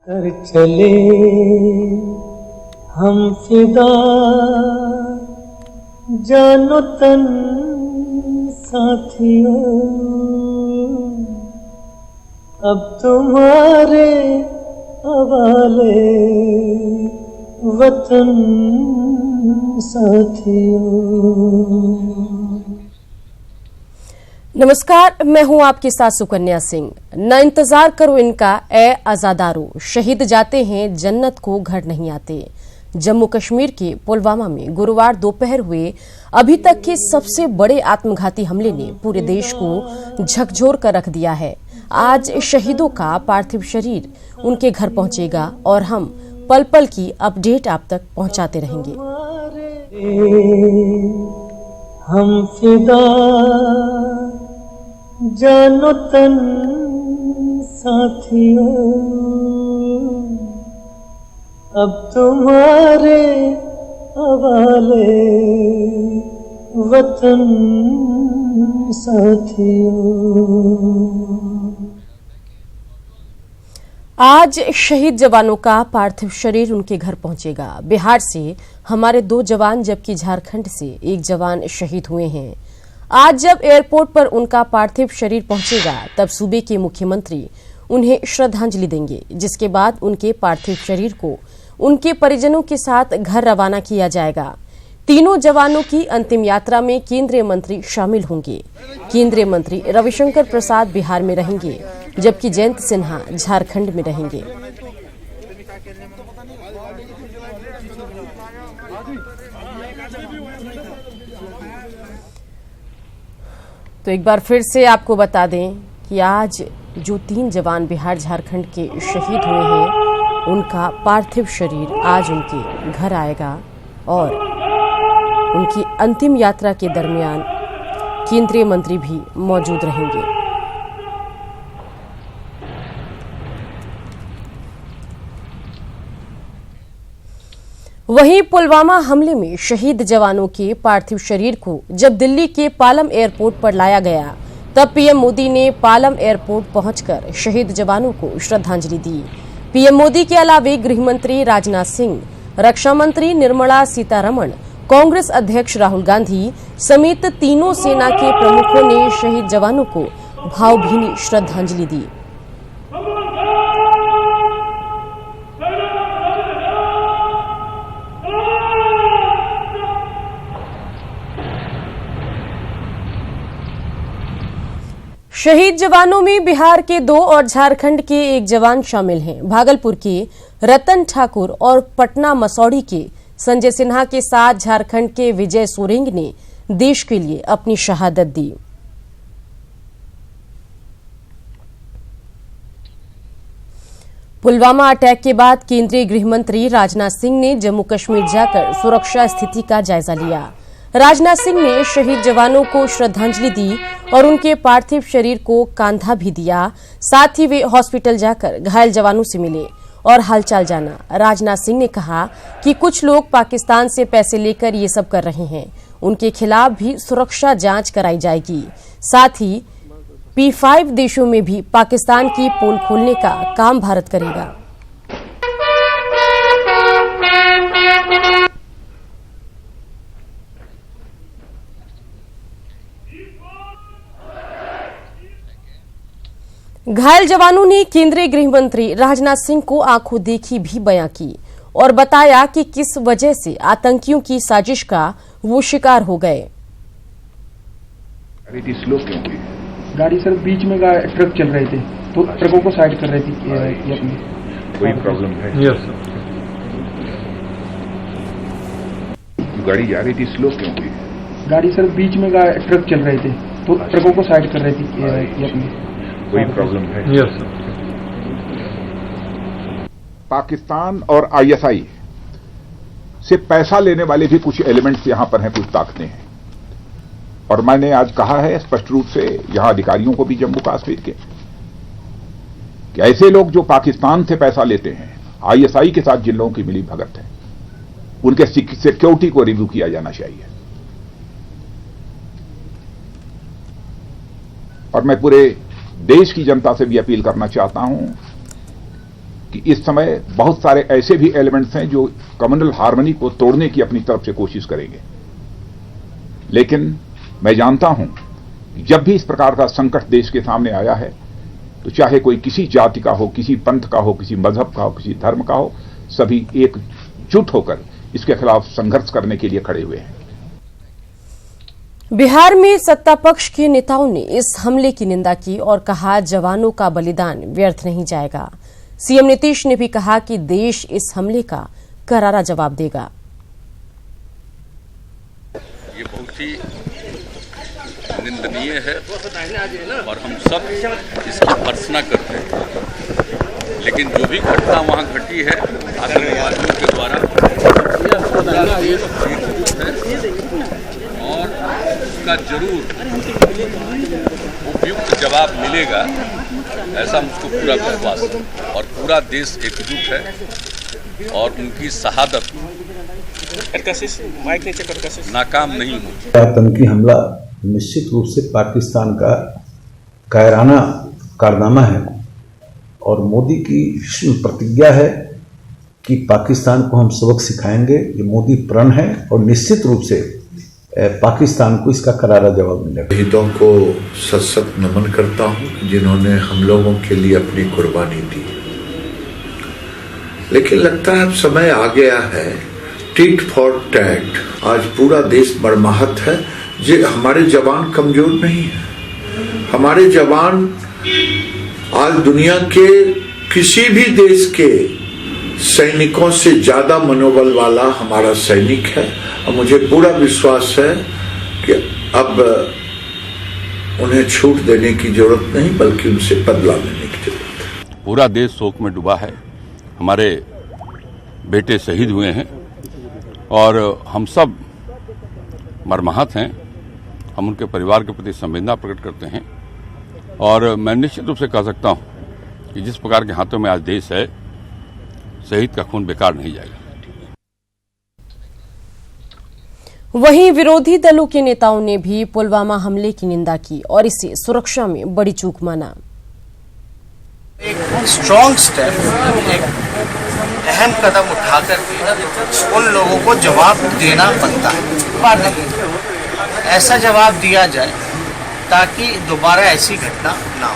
कर चले हम फिदा जानो तन साथियों, अब तुम्हारे हवाले वतन साथियों। नमस्कार, मैं हूं आपके साथ सुकन्या सिंह। न इंतजार करो इनका ए आजादारो, शहीद जाते हैं जन्नत को घर नहीं आते। जम्मू कश्मीर के पुलवामा में गुरुवार दोपहर हुए अभी तक के सबसे बड़े आत्मघाती हमले ने पूरे देश को झकझोर कर रख दिया है। आज शहीदों का पार्थिव शरीर उनके घर पहुंचेगा और हम पल पल की अपडेट आप तक पहुंचाते रहेंगे। हम फिदा जानो तन साथियों, अब तुम्हारे हवाले वतन साथियों। आज शहीद जवानों का पार्थिव शरीर उनके घर पहुंचेगा। बिहार से हमारे 2 जवान जबकि झारखंड से 1 जवान शहीद हुए हैं। आज जब एयरपोर्ट पर उनका पार्थिव शरीर पहुंचेगा तब सूबे के मुख्यमंत्री उन्हें श्रद्धांजलि देंगे, जिसके बाद उनके पार्थिव शरीर को उनके परिजनों के साथ घर रवाना किया जाएगा। तीनों जवानों की अंतिम यात्रा में केंद्रीय मंत्री शामिल होंगे। केंद्रीय मंत्री रविशंकर प्रसाद बिहार में रहेंगे, जबकि जयंत सिन्हा झारखंड में रहेंगे। तो एक बार फिर से आपको बता दें कि आज जो 3 जवान बिहार झारखंड के शहीद हुए हैं, उनका पार्थिव शरीर आज उनके घर आएगा और उनकी अंतिम यात्रा के दरमियान केंद्रीय मंत्री भी मौजूद रहेंगे। वहीं पुलवामा हमले में शहीद जवानों के पार्थिव शरीर को जब दिल्ली के पालम एयरपोर्ट पर लाया गया, तब पीएम मोदी ने पालम एयरपोर्ट पहुंचकर शहीद जवानों को श्रद्धांजलि दी। पीएम मोदी के अलावे गृह मंत्री राजनाथ सिंह, रक्षा मंत्री निर्मला सीतारमण, कांग्रेस अध्यक्ष राहुल गांधी समेत तीनों सेना के प्रमुखों ने शहीद जवानों को भावभीनी श्रद्धांजलि दी। शहीद जवानों में बिहार के 2 और झारखंड के 1 जवान शामिल हैं। भागलपुर के रतन ठाकुर और पटना मसौढ़ी के संजय सिन्हा के साथ झारखंड के विजय सोरेंग ने देश के लिए अपनी शहादत दी। पुलवामा अटैक के बाद केंद्रीय गृह मंत्री राजनाथ सिंह ने जम्मू कश्मीर जाकर सुरक्षा स्थिति का जायजा लिया। राजनाथ सिंह ने शहीद जवानों को श्रद्धांजलि दी और उनके पार्थिव शरीर को कांधा भी दिया। साथ ही वे हॉस्पिटल जाकर घायल जवानों से मिले और हालचाल जाना। राजनाथ सिंह ने कहा कि कुछ लोग पाकिस्तान से पैसे लेकर ये सब कर रहे हैं, उनके खिलाफ भी सुरक्षा जांच कराई जाएगी। साथ ही P5 देशों में भी पाकिस्तान की पोल खोलने का काम भारत करेगा। घायल जवानों ने केंद्रीय गृह मंत्री राजनाथ सिंह को आंखों देखी भी बयां की और बताया कि किस वजह से आतंकियों की साजिश का वो शिकार हो गए। स्लो क्यों हुई? गाड़ी सर बीच में ट्रक चल रहे थे तो ट्रकों को साइड कर रही थी। कोई प्रॉब्लम है? Yes sir. गाड़ी जा रही थी, स्लो क्यों हुई? गाड़ी सर बीच में ट्रक चल रहे थे तो ट्रकों को साइड कर रही थी। कोई प्रॉब्लम है? Yes sir. पाकिस्तान और ISI से पैसा लेने वाले भी कुछ एलिमेंट्स यहां पर हैं, कुछ ताकतें हैं। और मैंने आज कहा है स्पष्ट रूप से यहां अधिकारियों को भी जम्मू कश्मीर के कि ऐसे लोग जो पाकिस्तान से पैसा लेते हैं, ISI के साथ जिन लोगों की मिली भगत है, उनके सिक्योरिटी को रिव्यू किया जाना चाहिए। और मैं पूरे देश की जनता से भी अपील करना चाहता हूं कि इस समय बहुत सारे ऐसे भी एलिमेंट्स हैं जो कम्युनल हार्मनी को तोड़ने की अपनी तरफ से कोशिश करेंगे। लेकिन मैं जानता हूं कि जब भी इस प्रकार का संकट देश के सामने आया है तो चाहे कोई किसी जाति का हो, किसी पंथ का हो, किसी मजहब का हो, किसी धर्म का हो, सभी एकजुट होकर इसके खिलाफ संघर्ष करने के लिए खड़े हुए हैं। बिहार में सत्ता पक्ष के नेताओं ने इस हमले की निंदा की और कहा जवानों का बलिदान व्यर्थ नहीं जाएगा। सीएम नीतीश ने भी कहा कि देश इस हमले का करारा जवाब देगा। ये बहुत ही निंदनीय है और हम सब इसकी भर्त्सना करते हैं, लेकिन जो भी घटना वहां घटी है आतंकवादियों के द्वारा और उसका जरूर उपयुक्त जवाब मिलेगा, ऐसा मुझको पूरा विश्वास है। और पूरा देश एकजुट है और उनकी शहादत नाकाम नहीं हुई। आतंकी हमला निश्चित रूप से पाकिस्तान का कायराना कारनामा है और मोदी की प्रतिज्ञा है कि पाकिस्तान को हम सबक सिखाएंगे। ये मोदी प्रण है और निश्चित रूप से पाकिस्तान को इसका करारा जवाब मिलेगा। शहीदों को सत नमन करता हूं जिन्होंने हम लोगों के लिए अपनी कुर्बानी दी, लेकिन लगता है अब समय आ गया है टिट फॉर टैट। आज पूरा देश मर्माहत है। जो हमारे जवान कमजोर नहीं है, हमारे जवान आज दुनिया के किसी भी देश के सैनिकों से ज्यादा मनोबल वाला हमारा सैनिक है और मुझे पूरा विश्वास है कि अब उन्हें छूट देने की जरूरत नहीं बल्कि उनसे बदला लेने की जरूरत है। पूरा देश शोक में डूबा है। हमारे बेटे शहीद हुए हैं और हम सब मर्माहत हैं। हम उनके परिवार के प्रति संवेदना प्रकट करते हैं और मैं निश्चित रूप से कह सकता हूं कि जिस प्रकार के हाथों में आज देश है, शहीद का खून बेकार नहीं जाएगा। वहीं विरोधी दलों के नेताओं ने भी पुलवामा हमले की निंदा की और इसे सुरक्षा में बड़ी चूक माना। एक स्ट्रॉन्ग स्टेप, एक अहम कदम उठाकर के उन लोगों को जवाब देना बनता है। बार नहीं, ऐसा जवाब दिया जाए ताकि दोबारा ऐसी घटना ना हो।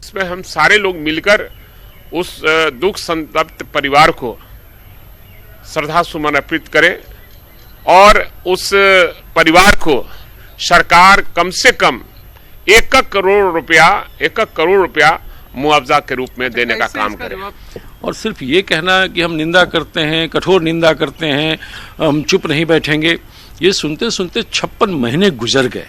इसमें हम सारे लोग मिलकर उस दुख संतप्त परिवार को श्रद्धा सुमन अर्पित करें और उस परिवार को सरकार कम से कम 1 करोड़ रुपया मुआवजा के रूप में देने का काम करे। और सिर्फ ये कहना कि हम निंदा करते हैं, कठोर निंदा करते हैं, हम चुप नहीं बैठेंगे, ये सुनते सुनते 56 महीने गुजर गए।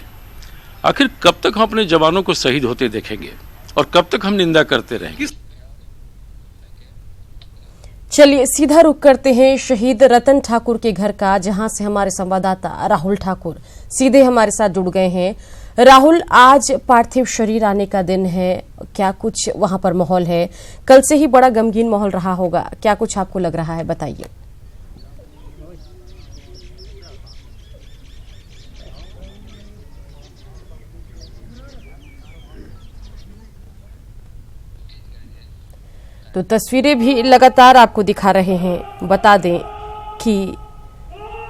आखिर कब तक हम अपने जवानों को शहीद होते देखेंगे और कब तक हम निंदा करते रहेंगे? चलिए सीधा रुख करते हैं शहीद रतन ठाकुर के घर का, जहां से हमारे संवाददाता राहुल ठाकुर सीधे हमारे साथ जुड़ गए हैं। राहुल, आज पार्थिव शरीर आने का दिन है, क्या कुछ वहां पर माहौल है? कल से ही बड़ा गमगीन माहौल रहा होगा, क्या कुछ आपको लग रहा है, बताइए। तो तस्वीरें भी लगातार आपको दिखा रहे हैं। बता दें कि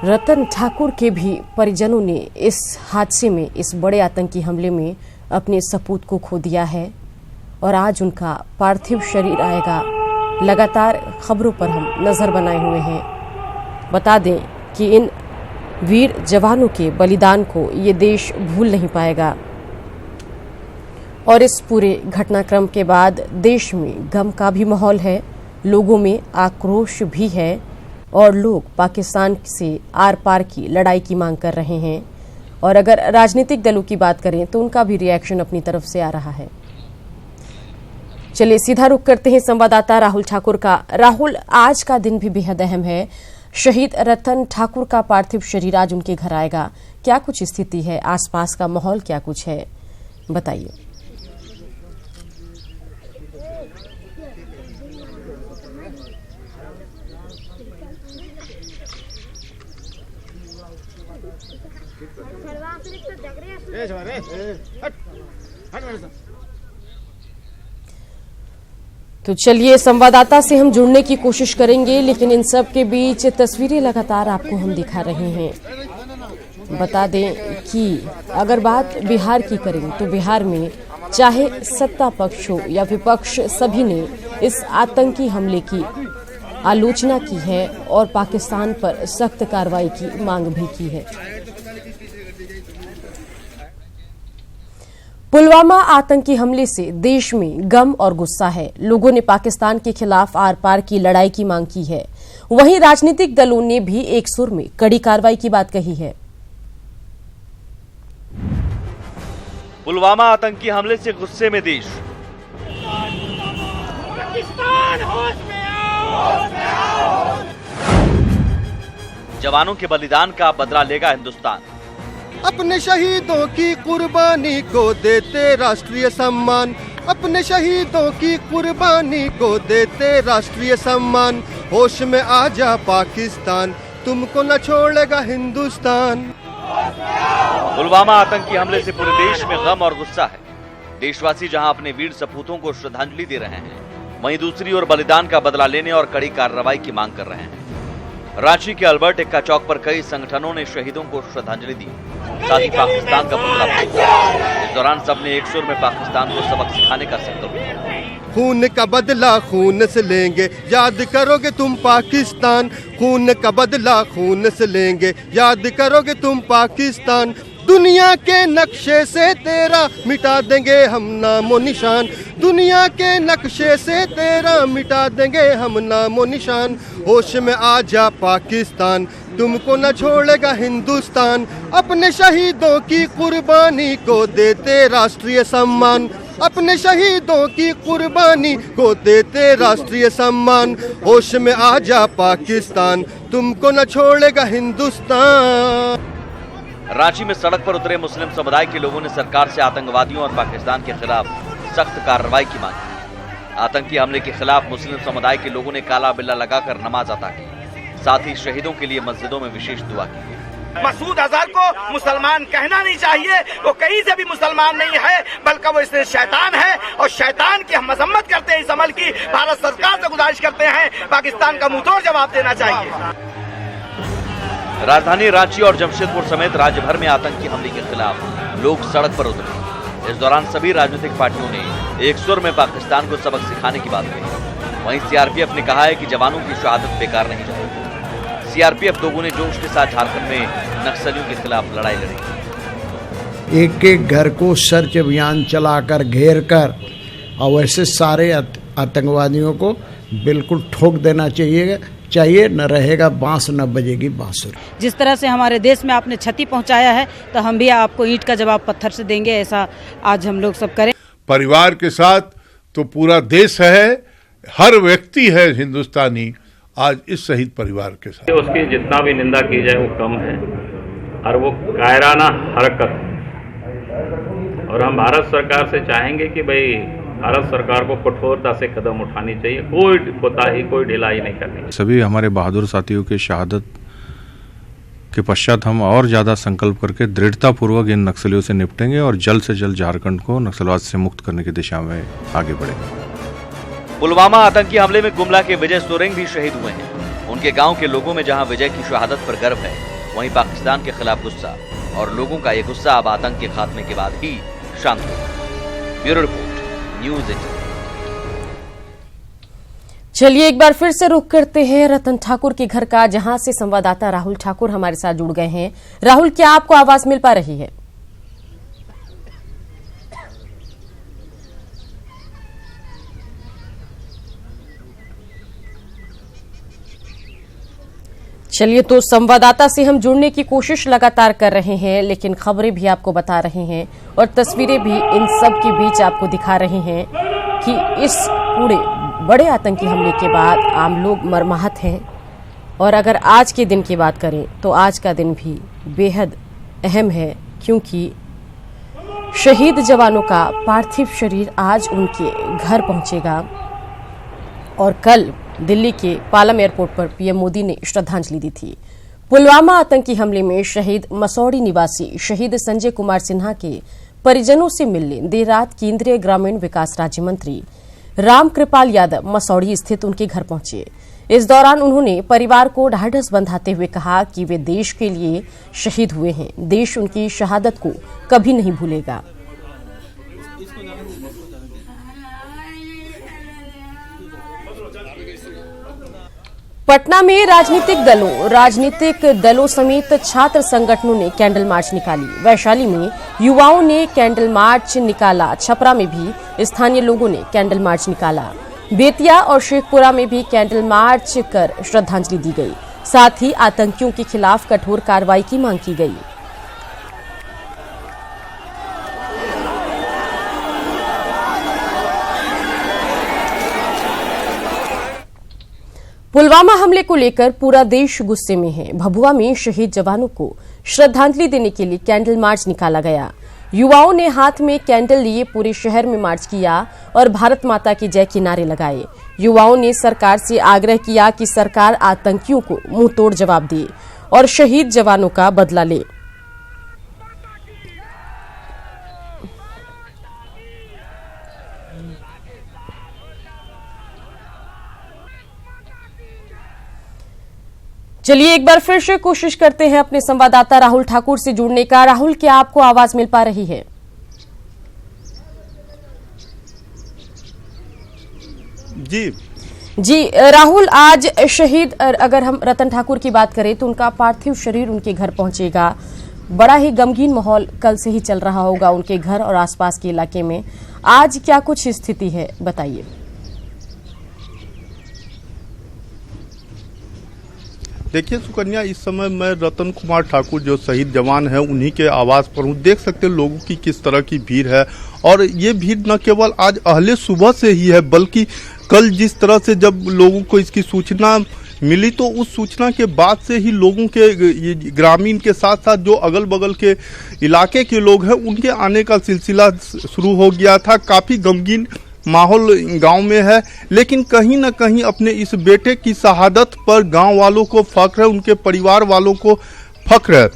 रतन ठाकुर के भी परिजनों ने इस हादसे में, इस बड़े आतंकी हमले में अपने सपूत को खो दिया है और आज उनका पार्थिव शरीर आएगा। लगातार खबरों पर हम नजर बनाए हुए हैं। बता दें कि इन वीर जवानों के बलिदान को ये देश भूल नहीं पाएगा और इस पूरे घटनाक्रम के बाद देश में गम का भी माहौल है, लोगों में आक्रोश भी है और लोग पाकिस्तान से आर पार की लड़ाई की मांग कर रहे हैं। और अगर राजनीतिक दलों की बात करें तो उनका भी रिएक्शन अपनी तरफ से आ रहा है। चलिए सीधा रुख करते हैं संवाददाता राहुल ठाकुर का। राहुल, आज का दिन भी बेहद अहम है। शहीद रतन ठाकुर का पार्थिव शरीर आज उनके घर आएगा, क्या कुछ स्थिति है, आसपास का माहौल क्या कुछ है, बताइए। तो चलिए संवाददाता से हम जुड़ने की कोशिश करेंगे, लेकिन इन सब के बीच तस्वीरें लगातार आपको हम दिखा रहे हैं। बता दें कि अगर बात बिहार की करें तो बिहार में चाहे सत्ता पक्ष हो या विपक्ष, सभी ने इस आतंकी हमले की आलोचना की है और पाकिस्तान पर सख्त कार्रवाई की मांग भी की है। पुलवामा आतंकी हमले से देश में गम और गुस्सा है। लोगों ने पाकिस्तान के खिलाफ आर पार की लड़ाई की मांग की है। वहीं राजनीतिक दलों ने भी एक सुर में कड़ी कार्रवाई की बात कही है। पुलवामा आतंकी हमले से गुस्से में देश। जवानों के बलिदान का बदला लेगा हिंदुस्तान। अपने शहीदों की कुर्बानी को देते राष्ट्रीय सम्मान, अपने शहीदों की कुर्बानी को देते राष्ट्रीय सम्मान। होश में आ जा पाकिस्तान, तुमको न छोड़ेगा हिंदुस्तान। पुलवामा आतंकी हमले से पूरे देश में गम और गुस्सा है। देशवासी जहां अपने वीर सपूतों को श्रद्धांजलि दे रहे हैं, वहीं दूसरी ओर बलिदान का बदला लेने और कड़ी कार्रवाई की मांग कर रहे हैं। रांची के अल्बर्ट एक्का चौक पर कई संगठनों ने शहीदों को श्रद्धांजलि दी, साथ ही पाकिस्तान का पुतला फूंका। इस दौरान सबने एक सुर में पाकिस्तान को सबक सिखाने का संकल्प लिया। खून का बदला खून से लेंगे, याद करोगे तुम पाकिस्तान। खून का बदला खून से लेंगे, याद करोगे तुम पाकिस्तान। दुनिया के नक्शे से तेरा मिटा देंगे हम नामो निशान। दुनिया के नक्शे से तेरा मिटा देंगे हम नामो निशान। होश में आ जा पाकिस्तान, तुमको न छोड़ेगा हिंदुस्तान। अपने शहीदों की कुर्बानी को देते राष्ट्रीय सम्मान, अपने शहीदों की कुर्बानी को देते राष्ट्रीय सम्मान। होश में आ जा पाकिस्तान, तुमको न छोड़ेगा हिंदुस्तान। रांची में सड़क पर उतरे मुस्लिम समुदाय के लोगों ने सरकार से आतंकवादियों और पाकिस्तान के खिलाफ सख्त कार्रवाई की मांग की। आतंकी हमले के खिलाफ मुस्लिम समुदाय के लोगों ने काला बिल्ला लगाकर नमाज अता की, साथ ही शहीदों के लिए मस्जिदों में विशेष दुआ की। मसूद अजहर को मुसलमान कहना नहीं चाहिए, वो कहीं से भी मुसलमान नहीं है, बल्कि वो इससे शैतान है और शैतान की हम मजम्मत करते हैं। इस अमल की भारत सरकार से गुजारिश करते हैं, पाकिस्तान का मुंहतोड़ जवाब देना चाहिए। राजधानी रांची और जमशेदपुर समेत राज्य भर में आतंकी हमले के खिलाफ लोग सड़क पर उतरे। इस दौरान सभी राजनीतिक पार्टियों ने एक सुर में पाकिस्तान को सबक सिखाने की बात कही। वहीं सीआरपीएफ ने कहा है कि जवानों की शहादत बेकार नहीं जाएगी। सीआरपीएफ दोगुने जोश के साथ झारखंड में नक्सलियों के खिलाफ लड़ाई लड़ेगी। एक एक घर को सर्च अभियान चलाकर घेर कर और वैसे सारे आतंकवादियों को बिल्कुल ठोक देना चाहिए, न रहेगा बांस न बजेगी बांसुरी। जिस तरह से हमारे देश में आपने क्षति पहुंचाया है, तो हम भी आपको ईंट का जवाब पत्थर से देंगे। ऐसा आज हम लोग सब करें। परिवार के साथ तो पूरा देश है, हर व्यक्ति है हिंदुस्तानी आज इस शहीद परिवार के साथ। उसकी जितना भी निंदा की जाए वो कम है और वो कायराना हरकत, और हम भारत सरकार से चाहेंगे कि भाई भारत सरकार को कठोरता से कदम उठानी चाहिए, कोई कोताही कोई ढिलाई नहीं करनी। सभी हमारे बहादुर साथियों के शहादत के पश्चात हम और ज्यादा संकल्प करके दृढ़तापूर्वक इन नक्सलियों से निपटेंगे और जल्द से जल्द झारखंड को नक्सलवाद से मुक्त करने की दिशा में आगे बढ़ेंगे। पुलवामा आतंकी हमले में गुमला के विजय सोरेंग भी शहीद हुए हैं। उनके गांव के लोगों में जहां विजय की शहादत पर गर्व है, वहीं पाकिस्तान के खिलाफ गुस्सा, और लोगों का ये गुस्सा अब आतंक के खात्मे के बाद ही शांत होगा। Bureau report, news 18। चलिए एक बार फिर से रुख करते हैं रतन ठाकुर के घर का, जहां से संवाददाता राहुल ठाकुर हमारे साथ जुड़ गए हैं। राहुल, क्या आपको आवाज मिल पा रही है? चलिए, तो संवाददाता से हम जुड़ने की कोशिश लगातार कर रहे हैं, लेकिन खबरें भी आपको बता रहे हैं और तस्वीरें भी इन सब के बीच आपको दिखा रहे हैं कि इस पूरे बड़े आतंकी हमले के बाद आम लोग मरमाहत हैं। और अगर आज के दिन की बात करें तो आज का दिन भी बेहद अहम है, क्योंकि शहीद जवानों का पार्थिव शरीर आज उनके घर पहुंचेगा और कल दिल्ली के पालम एयरपोर्ट पर पीएम मोदी ने श्रद्धांजलि दी थी। पुलवामा आतंकी हमले में शहीद मसौड़ी निवासी शहीद संजय कुमार सिन्हा के परिजनों से मिलने देर रात केंद्रीय ग्रामीण विकास राज्य मंत्री रामकृपाल यादव मसौड़ी स्थित उनके घर पहुंचे। इस दौरान उन्होंने परिवार को ढाढ़स बंधाते हुए कहा कि वे देश के लिए शहीद हुए हैं, देश उनकी शहादत को कभी नहीं भूलेगा। पटना में राजनीतिक दलों समेत छात्र संगठनों ने कैंडल मार्च निकाली। वैशाली में युवाओं ने कैंडल मार्च निकाला। छपरा में भी स्थानीय लोगों ने कैंडल मार्च निकाला। बेतिया और शेखपुरा में भी कैंडल मार्च कर श्रद्धांजलि दी गई। साथ ही आतंकियों के खिलाफ कठोर कार्रवाई की मांग की गई। पुलवामा हमले को लेकर पूरा देश गुस्से में है। भभुआ में शहीद जवानों को श्रद्धांजलि देने के लिए कैंडल मार्च निकाला गया। युवाओं ने हाथ में कैंडल लिए पूरे शहर में मार्च किया और भारत माता की जय के नारे लगाए। युवाओं ने सरकार से आग्रह किया कि सरकार आतंकियों को मुंहतोड़ जवाब दे और शहीद जवानों का बदला ले। चलिए एक बार फिर से कोशिश करते हैं अपने संवाददाता राहुल ठाकुर से जुड़ने का। राहुल, क्या आपको आवाज मिल पा रही है? जी राहुल, आज शहीद अगर हम रतन ठाकुर की बात करें तो उनका पार्थिव शरीर उनके घर पहुंचेगा। बड़ा ही गमगीन माहौल कल से ही चल रहा होगा उनके घर और आसपास के इलाके में। आज क्या कुछ स्थिति है, बताइए। देखिए सुकन्या, इस समय मैं रतन कुमार ठाकुर जो शहीद जवान है उन्हीं के आवास पर हूँ। देख सकते हैं लोगों की किस तरह की भीड़ है, और ये भीड़ न केवल आज अहले सुबह से ही है बल्कि कल जिस तरह से जब लोगों को इसकी सूचना मिली तो उस सूचना के बाद से ही लोगों के ग्रामीण के साथ साथ जो अगल बगल के इलाके के लोग हैं उनके आने का सिलसिला शुरू हो गया था। काफ़ी गमगीन माहौल गांव में है, लेकिन कहीं न कहीं अपने इस बेटे की शहादत पर गांव वालों को फख्र है, उनके परिवार वालों को फख्र है।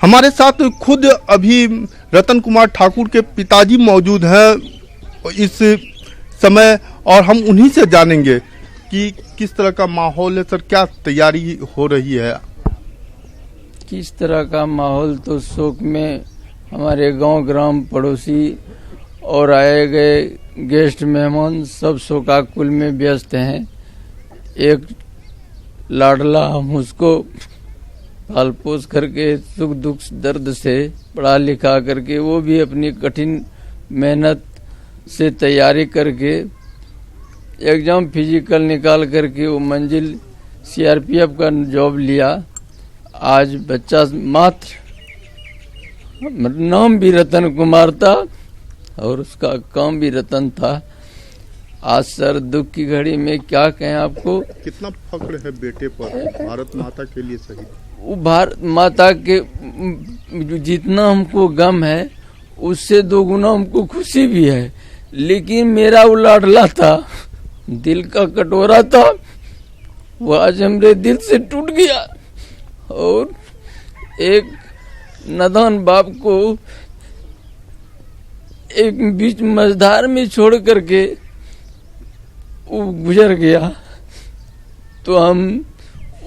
हमारे साथ खुद अभी रतन कुमार ठाकुर के पिताजी मौजूद हैं इस समय और हम उन्हीं से जानेंगे कि किस तरह का माहौल है। सर, क्या तैयारी हो रही है? किस तरह का माहौल तो शोक में हमारे गांव ग्राम पड़ोसी और आए गए गेस्ट मेहमान सब शोकाकुल में व्यस्त हैं। एक लाडला हम उसको पाल पोस करके सुख दुख दर्द से पढ़ा लिखा करके वो भी अपनी कठिन मेहनत से तैयारी करके एग्जाम फिजिकल निकाल करके वो मंजिल सीआरपीएफ का जॉब लिया। आज बच्चा मात्र नाम भी रतन कुमार था और उसका काम भी रतन था। आज सर दुख की घड़ी में क्या कहें आपको। कितना फख्र है बेटे पर, भारत माता के लिए शहीद। वो भारत माता के जितना हमको गम है उससे दो गुना हमको खुशी भी है, लेकिन मेरा वो लाडला था, दिल का कटोरा था, वो आज हमरे दिल से टूट गया। और एक नादान बाप को एक बीच मझधार में छोड़ करके वो गुजर गया, तो हम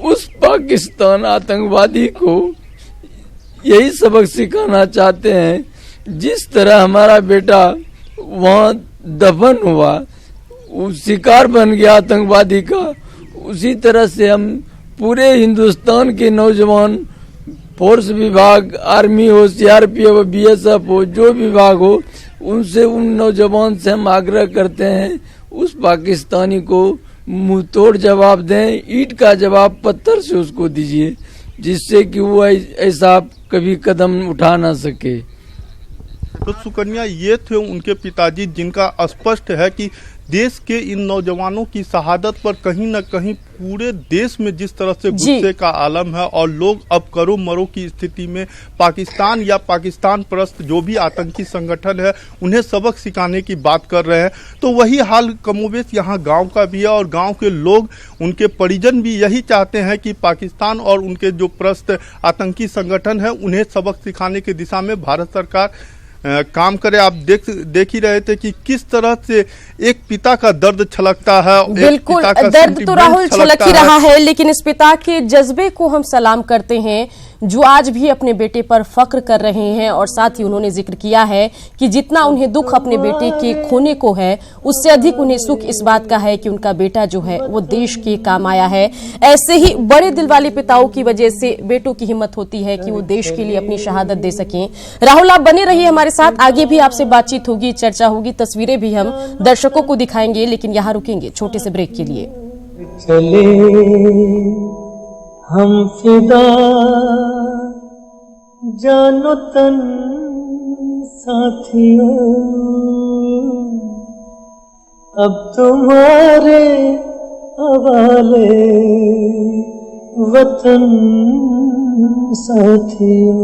उस पाकिस्तान आतंकवादी को यही सबक सिखाना चाहते हैं। जिस तरह हमारा बेटा वहाँ दफन हुआ, वो शिकार बन गया आतंकवादी का, उसी तरह से हम पूरे हिंदुस्तान के नौजवान, फोर्स विभाग, आर्मी हो, सीआरपीएफ, बीएसएफ हो, जो विभाग हो, उनसे उन नौजवान से हम आग्रह करते हैं उस पाकिस्तानी को मुंह तोड़ जवाब दें, ईंट का जवाब पत्थर से उसको दीजिए, जिससे कि वो ऐसा कभी कदम उठा ना सके। तो सुकन्या, ये थे उनके पिताजी जिनका स्पष्ट है कि देश के इन नौजवानों की शहादत पर कहीं न कहीं पूरे देश में जिस तरह से गुस्से का आलम है और लोग अब करो मरो की स्थिति में पाकिस्तान या पाकिस्तान परस्त जो भी आतंकी संगठन है उन्हें सबक सिखाने की बात कर रहे हैं। तो वही हाल कमोबेश यहाँ गांव का भी है और गांव के लोग, उनके परिजन भी यही चाहते हैं कि पाकिस्तान और उनके जो परस्त आतंकी संगठन है उन्हें सबक सिखाने की दिशा में भारत सरकार काम करे। आप देख ही रहे थे कि किस तरह से एक पिता का दर्द छलकता है। बिल्कुल, दर्द तो राहुल छलक ही रहा है, लेकिन इस पिता के जज्बे को हम सलाम करते हैं जो आज भी अपने बेटे पर फख्र कर रहे हैं। और साथ ही उन्होंने जिक्र किया है कि जितना उन्हें दुख अपने बेटे के खोने को है, उससे अधिक उन्हें सुख इस बात का है कि उनका बेटा जो है वो देश के काम आया है। ऐसे ही बड़े दिल वाले पिताओं की वजह से बेटों की हिम्मत होती है कि वो देश के लिए अपनी शहादत दे सकें। राहुल, आप बने रहिए हमारे साथ, आगे भी आपसे बातचीत होगी, चर्चा होगी, तस्वीरें भी हम दर्शकों को दिखाएंगे, लेकिन यहाँ रुकेंगे छोटे से ब्रेक के लिए। चले हम फिदा जानो तन साथियों, अब तुम्हारे हवाले वतन साथियों।